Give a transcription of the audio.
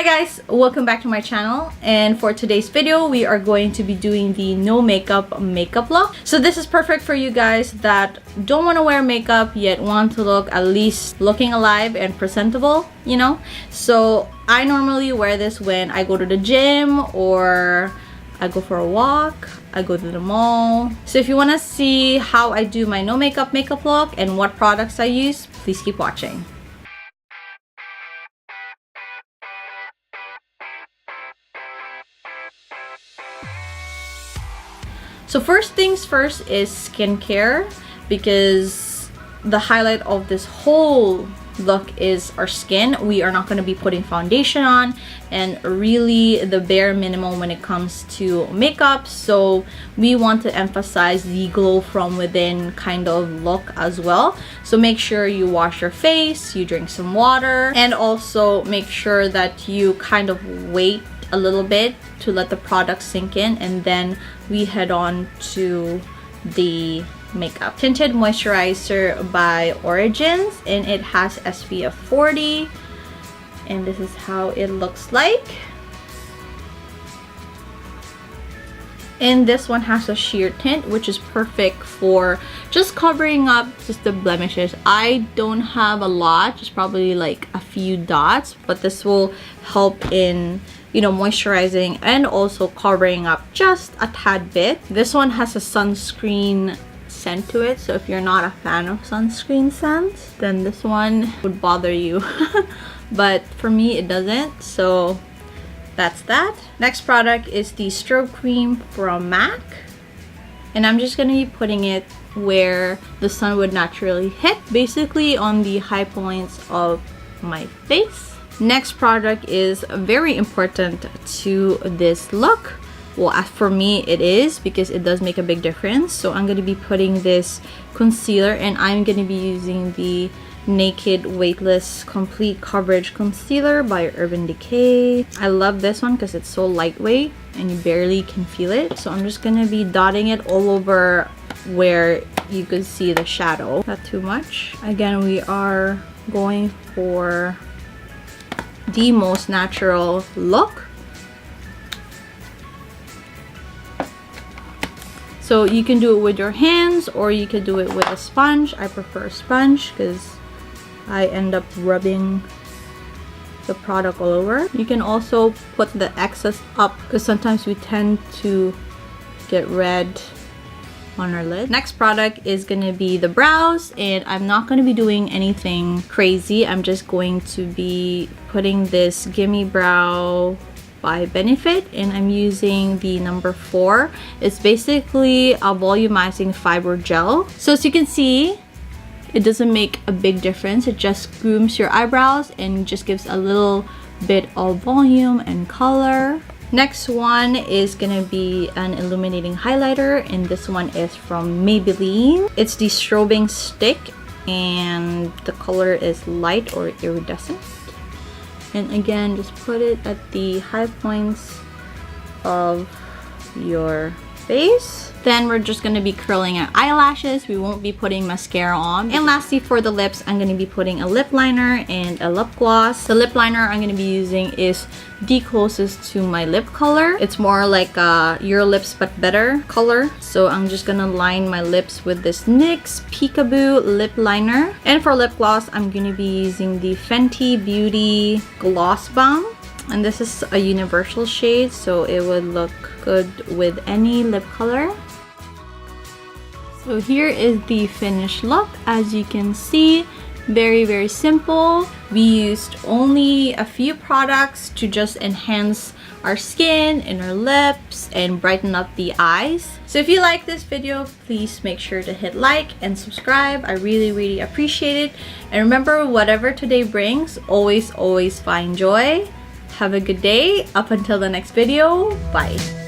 Hi guys, welcome back to my channel, and for today's video we are going to be doing the no makeup look. So this is perfect for you guys that don't want to wear makeup yet want to look at least looking alive and presentable, you know. So I normally wear this when I go to the gym or I go for a walk, I go to the mall. So if you want to see how I do my no makeup look and what products I use, please keep watching. So first things first is skincare, because the highlight of this whole look is our skin. We are not going to be putting foundation on, and really the bare minimum when it comes to makeup. So we want to emphasize the glow from within kind of look as well. So make sure you wash your face, you drink some water, and also make sure that you kind of wait a little bit to let the product sink in, and then we head on to the makeup. Tinted moisturizer by Origins, and it has SPF 40, and this is how it looks like. And this one has a sheer tint, which is perfect for just covering up just the blemishes. I don't have a lot, just probably like a few dots, but this will help in, you know, moisturizing and also covering up just a tad bit. This one has a sunscreen scent to it, so if you're not a fan of sunscreen scents, then this one would bother you. But for me it doesn't, so that's that. Next product is the strobe cream from MAC, and I'm just gonna be putting it where the sun would naturally hit, basically on the high points of my face. Next product is very important to this look. Well, as for me it is, because it does make a big difference. So I'm going to be putting this concealer, and I'm going to be using the Naked Weightless Complete Coverage Concealer by Urban Decay. I love this one because it's so lightweight and you barely can feel it. So I'm just going to be dotting it all over where you could see the shadow. Not too much. Again, we are going for the most natural look. So you can do it with your hands or you could do it with a sponge. I prefer a sponge because I end up rubbing the product all over. You can also put the excess up because sometimes we tend to get red on our lid. Next product is gonna be the brows, and I'm not gonna be doing anything crazy. I'm just going to be putting this Gimme Brow by Benefit, and I'm using the number 4. It's basically a volumizing fiber gel. So as you can see, it doesn't make a big difference. It just grooms your eyebrows and just gives a little bit of volume and color. Next one is gonna be an illuminating highlighter, and this one is from Maybelline. It's the strobing stick, and the color is light or iridescent. And again, just put it at the high points of your face. Then we're just going to be curling our eyelashes. We won't be putting mascara on. And lastly, for the lips, I'm going to be putting a lip liner and a lip gloss. The lip liner I'm going to be using is the closest to my lip color. It's more like Your Lips But Better color. So I'm just going to line my lips with this NYX Peekaboo lip liner. And for lip gloss, I'm going to be using the Fenty Beauty Gloss Bomb. And this is a universal shade, so it would look good with any lip color. So here is the finished look. As you can see, very simple. We used only a few products to just enhance our skin and our lips and brighten up the eyes. So if you like this video, please make sure to hit like and subscribe. I really appreciate it. And remember, whatever today brings, always find joy. Have a good day. Up until the next video. Bye.